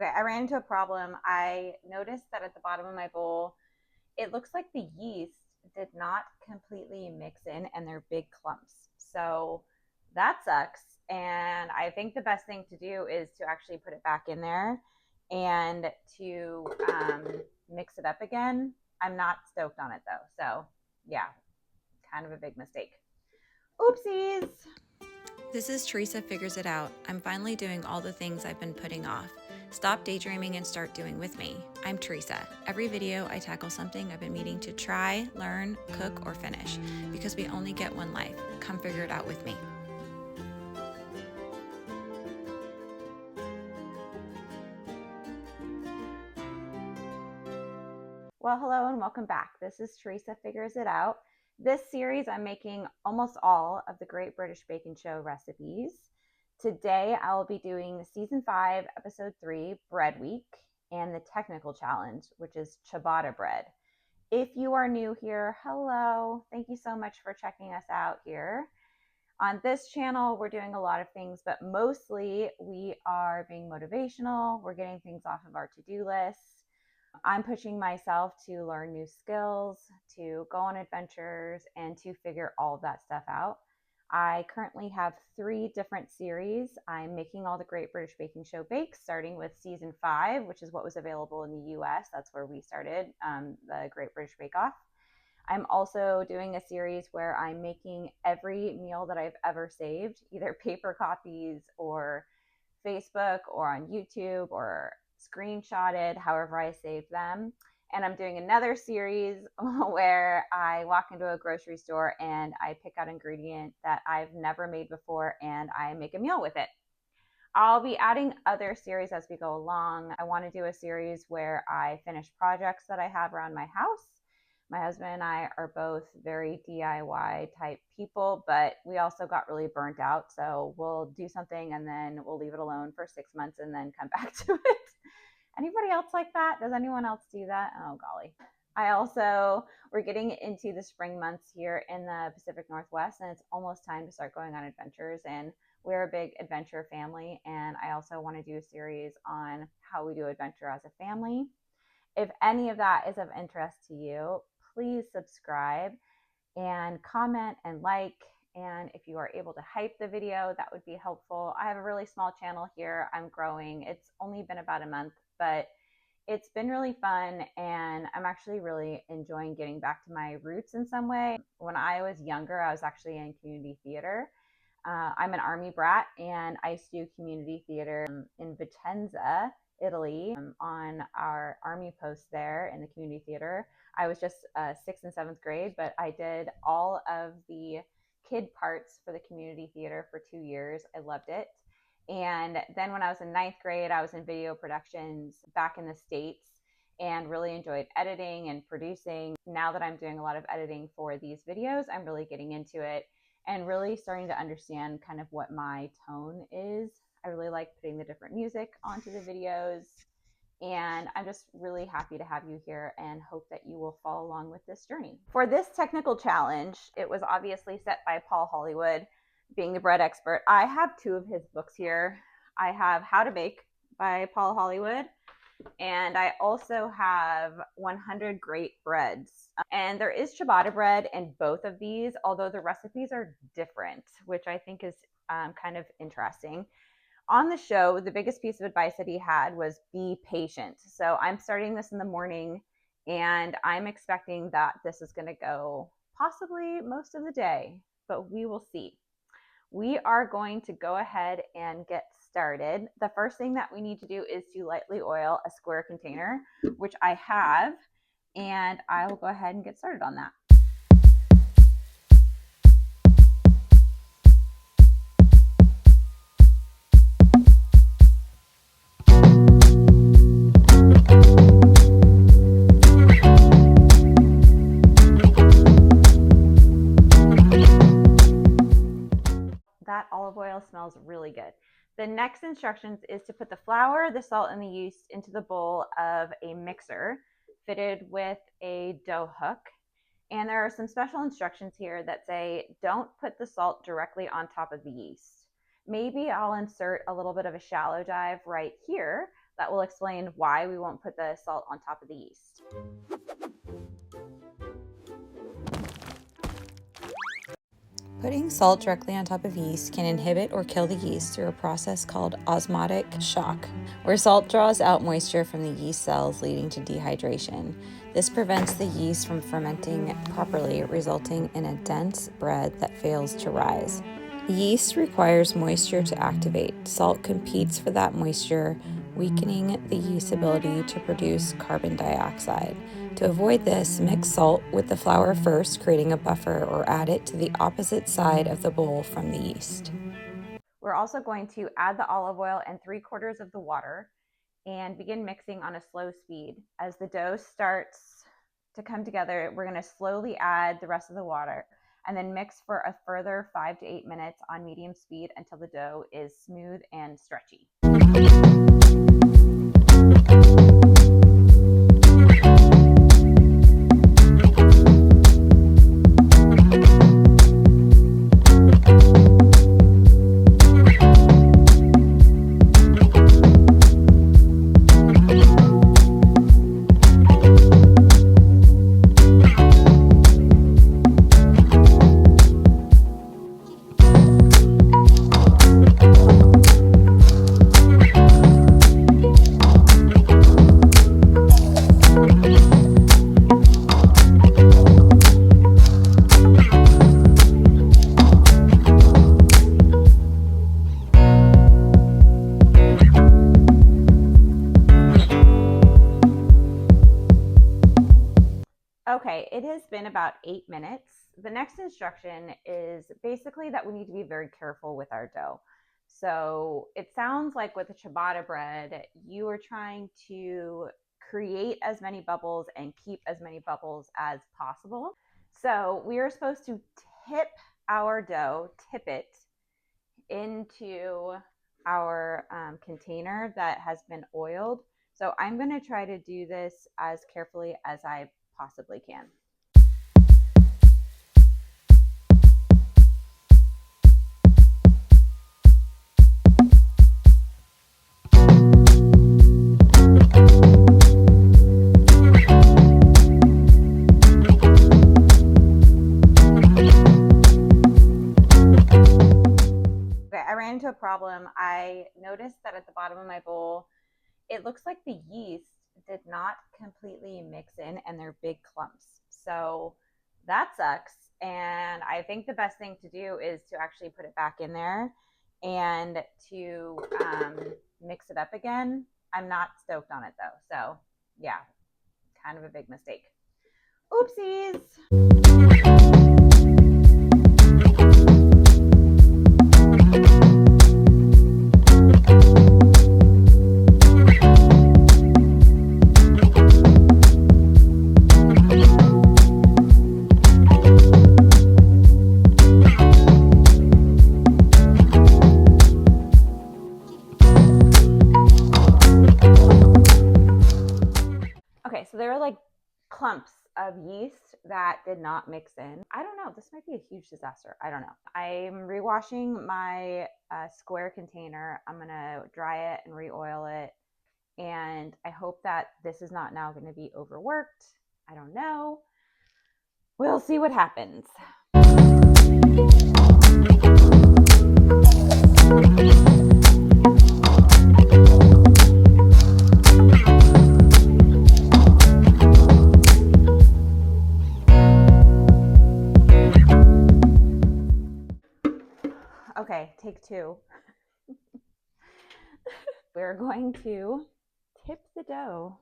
Okay, I ran into a problem. I noticed that at the bottom of my bowl, it looks like the yeast did not completely mix in and they're big clumps. So that sucks. And I think the best thing to do is to actually put it back in there and to mix it up again. I'm not stoked on it though. So yeah, kind of a big mistake. Oopsies. This is Teresa Figures It Out. I'm finally doing all the things I've been putting off. Stop daydreaming and start doing with me. I'm Teresa. Every video I tackle something I've been meaning to try, learn, cook, or finish, because we only get one life. Come figure it out with me. Well, hello and welcome back. This is Teresa Figures It Out. This series, I'm making almost all of the Great British Bacon Show recipes. Today, I will be doing Season 5, Episode 3, Bread Week, and the technical challenge, which is ciabatta bread. If you are new here, hello. Thank you so much for checking us out here. On this channel, we're doing a lot of things, but mostly we are being motivational. We're getting things off of our to-do list. I'm pushing myself to learn new skills, to go on adventures, and to figure all of that stuff out. I currently have 3 different series. I'm making all the Great British Baking Show bakes, starting with Season 5, which is what was available in the US. That's where we started the Great British Bake Off. I'm also doing a series where I'm making every meal that I've ever saved, either paper copies or Facebook or on YouTube or screenshotted, however I save them. And I'm doing another series where I walk into a grocery store and I pick out an ingredient that I've never made before and I make a meal with it. I'll be adding other series as we go along. I want to do a series where I finish projects that I have around my house. My husband and I are both very DIY type people, but we also got really burnt out. So we'll do something and then we'll leave it alone for 6 months and then come back to it. Anybody else like that? Does anyone else do that? Oh, golly. We're getting into the spring months here in the Pacific Northwest, and it's almost time to start going on adventures. And we're a big adventure family. And I also want to do a series on how we do adventure as a family. If any of that is of interest to you, please subscribe and comment and like. And if you are able to hype the video, that would be helpful. I have a really small channel here. I'm growing. It's only been about a month, but it's been really fun. And I'm actually really enjoying getting back to my roots in some way. When I was younger, I was actually in community theater. I'm an Army brat, and I used to do community theater in Vicenza, Italy, on our Army post there in the community theater. I was just 6th and 7th grade, but I did all of the kid parts for the community theater for 2 years. I loved it. And then when I was in 9th grade, I was in video productions back in the States and really enjoyed editing and producing. Now that I'm doing a lot of editing for these videos, I'm really getting into it and really starting to understand kind of what my tone is. I really like putting the different music onto the videos. And I'm just really happy to have you here and hope that you will follow along with this journey. For this technical challenge, it was obviously set by Paul Hollywood, being the bread expert. I have 2 of his books here. I have How to Bake by Paul Hollywood, and I also have 100 Great Breads. And there is ciabatta bread in both of these, although the recipes are different, which I think is kind of interesting. On the show, the biggest piece of advice that he had was be patient. So I'm starting this in the morning, and I'm expecting that this is going to go possibly most of the day, but we will see. We are going to go ahead and get started. The first thing that we need to do is to lightly oil a square container, which I have, and I will go ahead and get started on that. That olive oil smells really good. The next instructions is to put the flour, the salt, and the yeast into the bowl of a mixer fitted with a dough hook. And there are some special instructions here that say don't put the salt directly on top of the yeast. Maybe I'll insert a little bit of a shallow dive right here that will explain why we won't put the salt on top of the yeast. Putting salt directly on top of yeast can inhibit or kill the yeast through a process called osmotic shock, where salt draws out moisture from the yeast cells, leading to dehydration. This prevents the yeast from fermenting properly, resulting in a dense bread that fails to rise. Yeast requires moisture to activate. Salt competes for that moisture, weakening the yeast's ability to produce carbon dioxide. To avoid this, mix salt with the flour first, creating a buffer, or add it to the opposite side of the bowl from the yeast. We're also going to add the olive oil and 3/4 of the water and begin mixing on a slow speed. As the dough starts to come together, we're going to slowly add the rest of the water and then mix for a further 5 to 8 minutes on medium speed until the dough is smooth and stretchy. Okay, it has been about 8 minutes. The next instruction is basically that we need to be very careful with our dough. So it sounds like with the ciabatta bread, you are trying to create as many bubbles and keep as many bubbles as possible. So we are supposed to tip our dough, tip it into our container that has been oiled. So I'm going to try to do this as carefully as I possibly can. Okay, I ran into a problem. I noticed that at the bottom of my bowl, it looks like the yeast did not completely mix in and they're big clumps. So that sucks. And I think the best thing to do is to actually put it back in there and to mix it up again. I'm not stoked on it though. So yeah, kind of a big mistake. Oopsies. Okay, so there are like clumps of yeast that did not mix in. I don't know. This might be a huge disaster. I don't know. I'm rewashing my square container. I'm going to dry it and re-oil it. And I hope that this is not now going to be overworked. I don't know. We'll see what happens. Okay, take two. We're going to tip the dough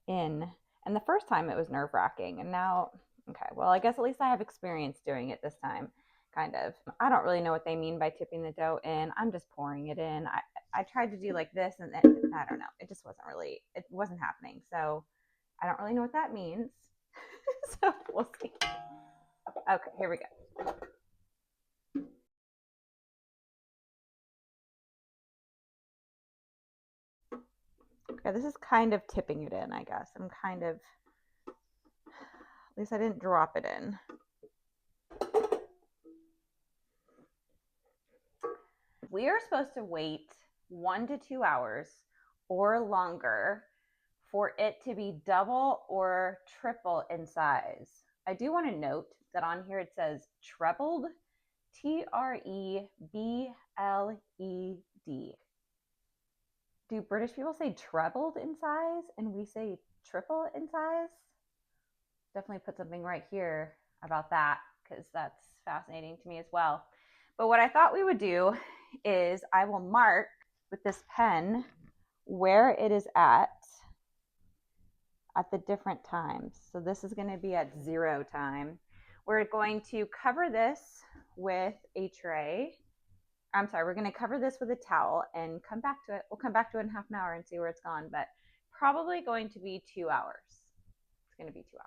in. And the first time it was nerve-wracking. And now, okay, well, I guess at least I have experience doing it this time, kind of. I don't really know what they mean by tipping the dough in. I'm just pouring it in. I tried to do like this and then, I don't know. It just it wasn't happening. So I don't really know what that means. So we'll see. Okay, here we go. Okay, this is kind of tipping it in, I guess. I'm kind of, at least I didn't drop it in. We are supposed to wait 1 to 2 hours or longer for it to be double or triple in size. I do want to note that on here it says trebled, Trebled. Do British people say trebled in size and we say triple in size? Definitely put something right here about that because that's fascinating to me as well. But what I thought we would do is I will mark with this pen where it is at the different times. So this is going to be at 0 time. We're going to cover this with a tray. I'm sorry, we're going to cover this with a towel and come back to it. We'll come back to it in half an hour and see where it's gone, but probably going to be 2 hours. It's going to be 2 hours.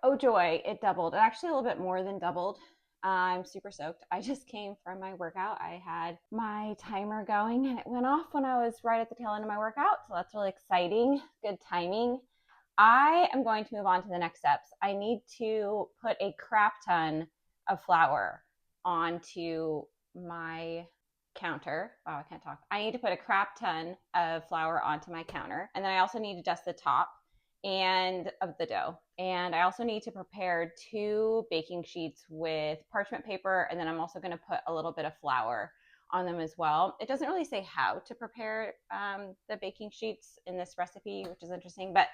Oh joy, it doubled. Actually, a little bit more than doubled. I'm super stoked. I just came from my workout. I had my timer going and it went off when I was right at the tail end of my workout. So that's really exciting. Good timing. I am going to move on to the next steps. I need to put a crap ton of flour onto my counter. Wow, I can't talk. I need to put a crap ton of flour onto my counter. And then I also need to dust the top and of the dough. And I also need to prepare 2 baking sheets with parchment paper. And then I'm also going to put a little bit of flour on them as well. It doesn't really say how to prepare the baking sheets in this recipe, which is interesting, but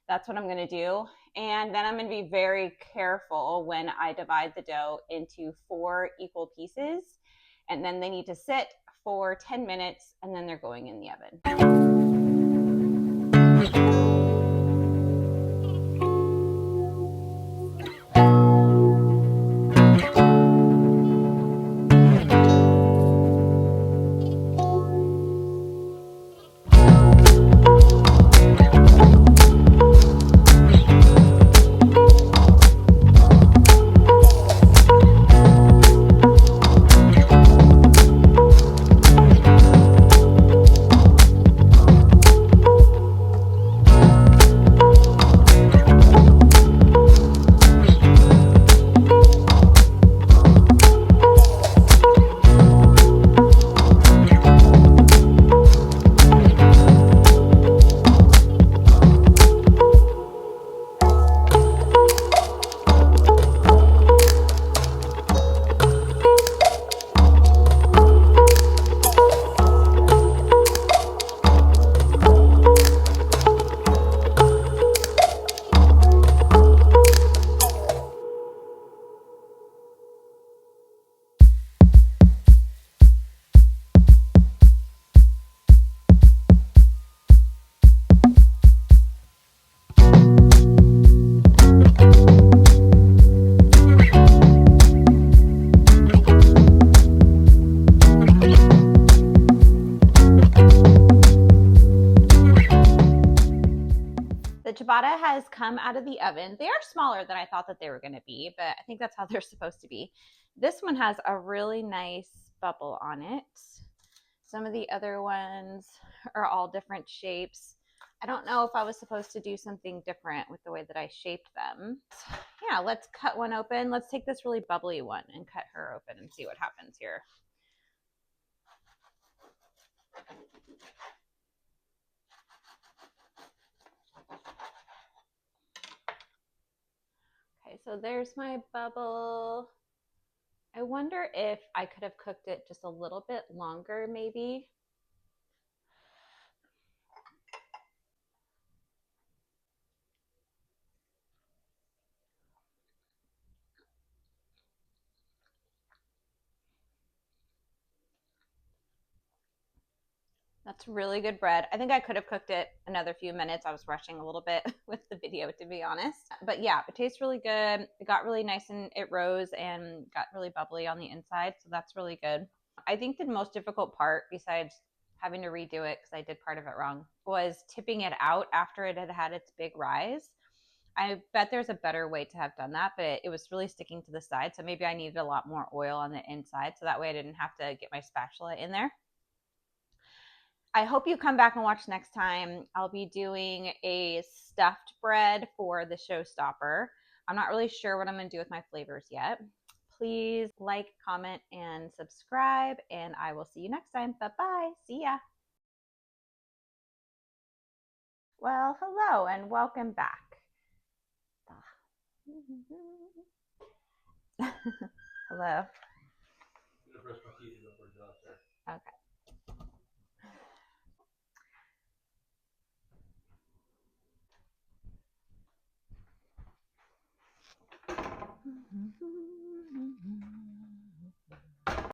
that's what I'm going to do. And then I'm going to be very careful when I divide the dough into 4 equal pieces. And then they need to sit for 10 minutes and then they're going in the oven. The ciabatta has come out of the oven. They are smaller than I thought that they were going to be, but I think that's how they're supposed to be. This one has a really nice bubble on it. Some of the other ones are all different shapes. I don't know if I was supposed to do something different with the way that I shaped them. Yeah, let's cut one open. Let's take this really bubbly one and cut her open and see what happens here. Okay, so there's my bubble. I wonder if I could have cooked it just a little bit longer, maybe. That's really good bread. I think I could have cooked it another few minutes. I was rushing a little bit with the video, to be honest. But yeah, it tastes really good. It got really nice and it rose and got really bubbly on the inside. So that's really good. I think the most difficult part, besides having to redo it because I did part of it wrong, was tipping it out after it had had its big rise. I bet there's a better way to have done that, but it was really sticking to the side. So maybe I needed a lot more oil on the inside. So that way I didn't have to get my spatula in there. I hope you come back and watch next time. I'll be doing a stuffed bread for the showstopper. I'm not really sure what I'm going to do with my flavors yet. Please like, comment, and subscribe, and I will see you next time. Bye-bye. See ya. Well, hello, and welcome back. Hello. Okay.